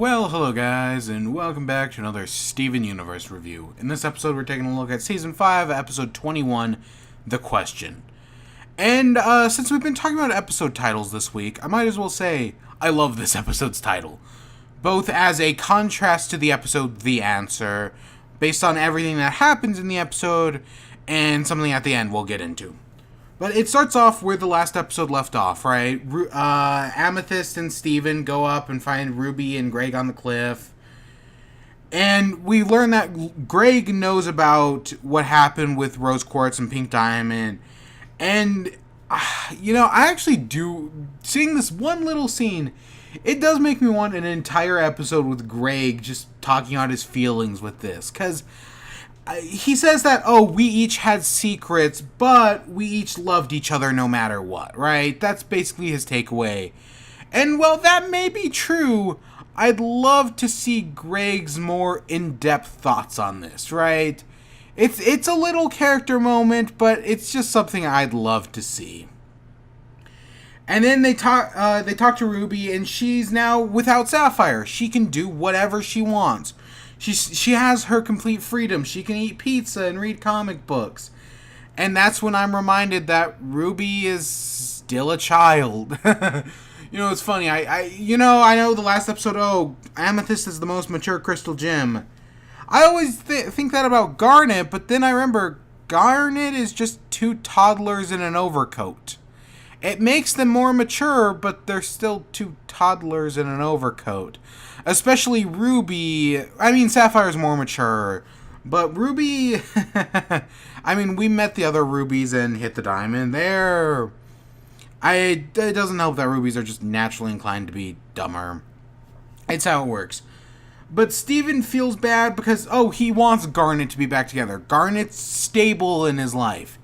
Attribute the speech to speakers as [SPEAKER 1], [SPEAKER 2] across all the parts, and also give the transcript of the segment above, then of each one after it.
[SPEAKER 1] Well, hello guys, and welcome back to another Steven Universe review. In this episode, we're taking a look at Season 5, Episode 21, The Question. And since we've been talking about episode titles this week, I might as well say I love this episode's title. Both as a contrast to the episode The Answer, based on everything that happens in the episode, and something at the end we'll get into. But it starts off where the last episode left off, right? Amethyst and Steven go up and find Ruby and Greg on the cliff. And we learn that Greg knows about what happened with Rose Quartz and Pink Diamond. And, I actually do... Seeing this one little scene, it does make me want an entire episode with Greg just talking out his feelings with this. Because... he says that, we each had secrets, but we each loved each other no matter what, right? That's basically his takeaway. And while that may be true, I'd love to see Greg's more in-depth thoughts on this, right? It's a little character moment, but it's just something I'd love to see. And then they talk to Ruby, and she's now without Sapphire. She can do whatever she wants. She has her complete freedom. She can eat pizza and read comic books. And that's when I'm reminded that Ruby is still a child. It's funny. I know the last episode, Amethyst is the most mature crystal gem. I always think that about Garnet, but then I remember Garnet is just two toddlers in an overcoat. It makes them more mature, but they're still two toddlers in an overcoat. Especially Ruby. Sapphire's more mature. But Ruby... we met the other Rubies and hit the diamond. It doesn't help that Rubies are just naturally inclined to be dumber. It's how it works. But Steven feels bad because, he wants Garnet to be back together. Garnet's stable in his life.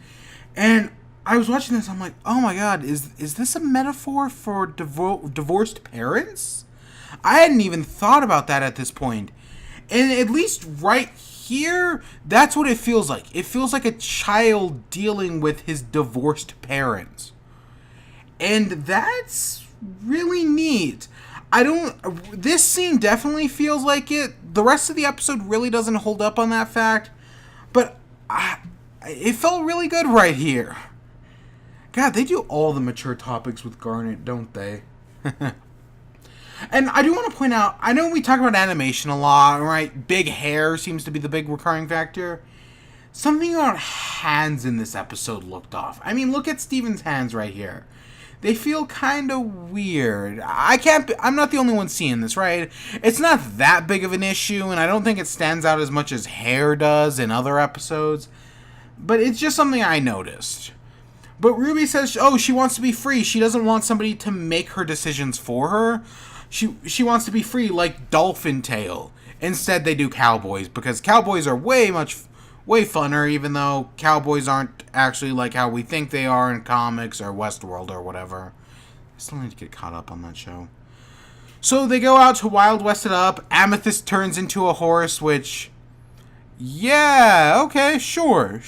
[SPEAKER 1] And I was watching this, I'm like, oh my god, is this a metaphor for divorced parents? I hadn't even thought about that at this point. And at least right here, that's what it feels like. It feels like a child dealing with his divorced parents. And that's really neat. This scene definitely feels like it. The rest of the episode really doesn't hold up on that fact. But it felt really good right here. God, they do all the mature topics with Garnet, don't they? And I do want to point out, I know we talk about animation a lot, right? Big hair seems to be the big recurring factor. Something about hands in this episode looked off. Look at Steven's hands right here. They feel kind of weird. I'm not the only one seeing this, right? It's not that big of an issue, and I don't think it stands out as much as hair does in other episodes. But it's just something I noticed. But Ruby says, she wants to be free. She doesn't want somebody to make her decisions for her. She wants to be free like Dolphin Tale. Instead, they do cowboys, because cowboys are way funner, even though cowboys aren't actually like how we think they are in comics or Westworld or whatever. I still need to get caught up on that show. So they go out to Wild West it up. Amethyst turns into a horse, which... yeah, okay, sure.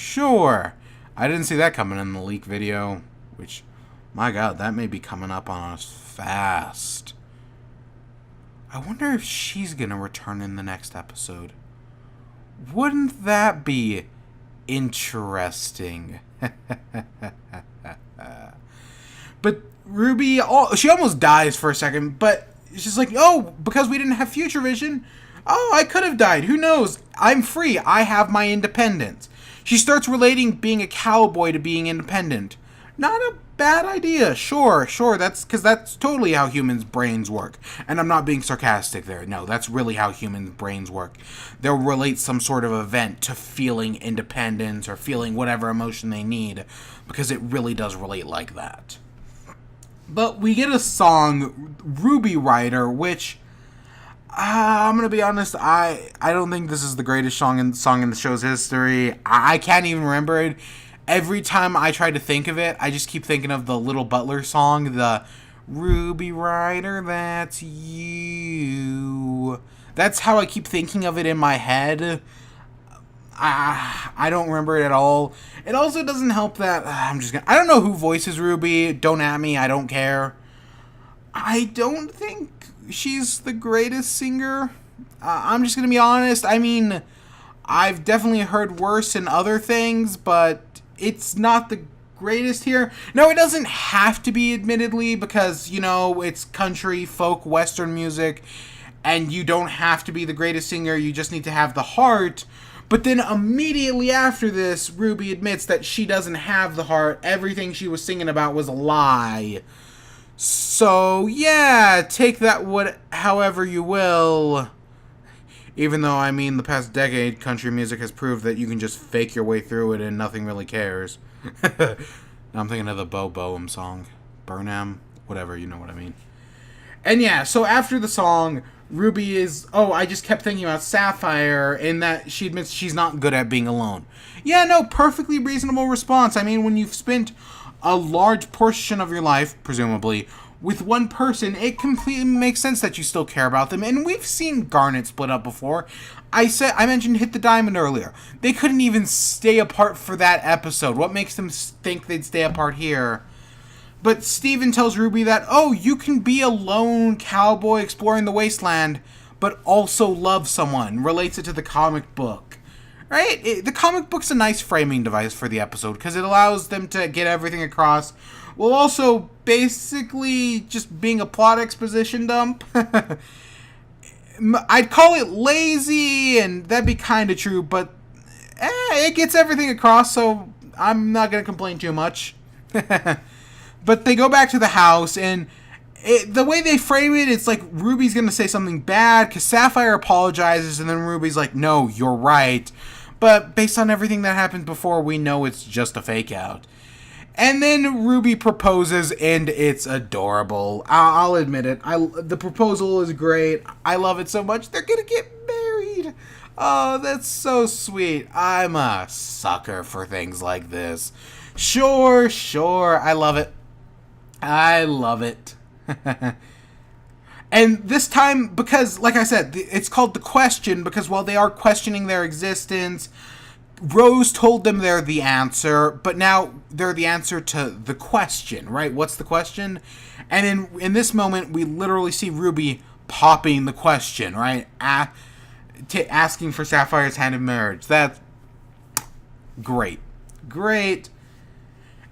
[SPEAKER 1] I didn't see that coming in the leak video, which, my god, that may be coming up on us fast. I wonder if she's gonna return in the next episode. Wouldn't that be interesting? But Ruby, she almost dies for a second, but she's like, because we didn't have future vision, I could have died, who knows? I'm free, I have my independence. She starts relating being a cowboy to being independent. Not a bad idea. Sure. That's totally how humans' brains work. And I'm not being sarcastic there. No, that's really how humans' brains work. They'll relate some sort of event to feeling independence or feeling whatever emotion they need, because it really does relate like that. But we get a song, Ruby Rider, which... I'm going to be honest, I don't think this is the greatest song in the show's history. I can't even remember it. Every time I try to think of it, I just keep thinking of the Little Butler song, the Ruby Rider, that's you. That's how I keep thinking of it in my head. I don't remember it at all. It also doesn't help that, I don't know who voices Ruby, don't at me, I don't care. I don't think she's the greatest singer. I'm just gonna be honest. I mean, I've definitely heard worse in other things, but it's not the greatest here. No, it doesn't have to be, admittedly, because, you know, it's country, folk, western music, and you don't have to be the greatest singer, you just need to have the heart. But then immediately after this, Ruby admits that she doesn't have the heart. Everything she was singing about was a lie. So, yeah, take that however you will. Even though, I mean, the past decade, country music has proved that you can just fake your way through it and nothing really cares. I'm thinking of the Bo Boehm song. Burnham? Whatever, you know what I mean. And yeah, so after the song, Ruby is, I just kept thinking about Sapphire, and that she admits she's not good at being alone. Yeah, no, perfectly reasonable response. I mean, when you've spent a large portion of your life, presumably, with one person, it completely makes sense that you still care about them. And we've seen Garnet split up before. I mentioned Hit the Diamond earlier. They couldn't even stay apart for that episode. What makes them think they'd stay apart here? But Steven tells Ruby that, you can be a lone cowboy exploring the wasteland, but also love someone. Relates it to the comic book. Right? The comic book's a nice framing device for the episode, because it allows them to get everything across, while also basically just being a plot exposition dump. I'd call it lazy, and that'd be kind of true, but it gets everything across, so I'm not going to complain too much. But they go back to the house, and the way they frame it, it's like Ruby's going to say something bad, because Sapphire apologizes, and then Ruby's like, no, you're right. But based on everything that happened before, we know it's just a fake out. And then Ruby proposes, and it's adorable. I'll admit it. The proposal is great. I love it so much. They're gonna get married. Oh, that's so sweet. I'm a sucker for things like this. Sure. I love it. I love it. And this time, because, like I said, it's called The Question, because while they are questioning their existence, Rose told them they're the answer, but now they're the answer to the question, right? What's the question? And in this moment, we literally see Ruby popping the question, right? Asking for Sapphire's hand in marriage. That's great.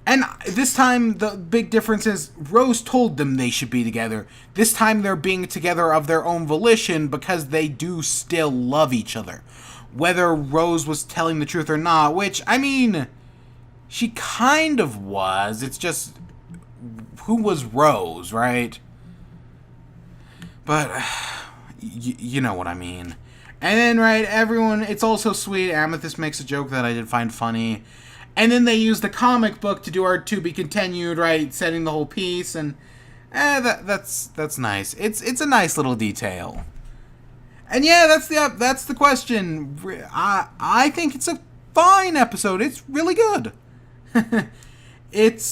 [SPEAKER 1] And this time, the big difference is Rose told them they should be together. This time, they're being together of their own volition because they do still love each other. Whether Rose was telling the truth or not, which, I mean, she kind of was. It's just, who was Rose, right? But, you know what I mean. And then, right, everyone, it's also sweet. Amethyst makes a joke that I did find funny. And then they use the comic book to do our to be continued, right, setting the whole piece, and that's nice. It's a nice little detail. And yeah, that's the question. I think it's a fine episode. It's really good. It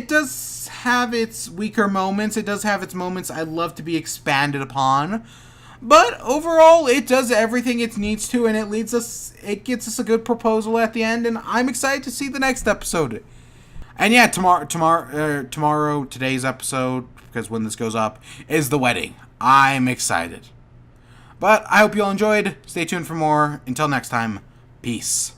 [SPEAKER 1] does have its weaker moments. It does have its moments I'd love to be expanded upon. But overall, it does everything it needs to, and it gets us a good proposal at the end, and I'm excited to see the next episode. And yeah, tomorrow, today's episode, because when this goes up, is the wedding. I'm excited. But I hope you all enjoyed. Stay tuned for more. Until next time, peace.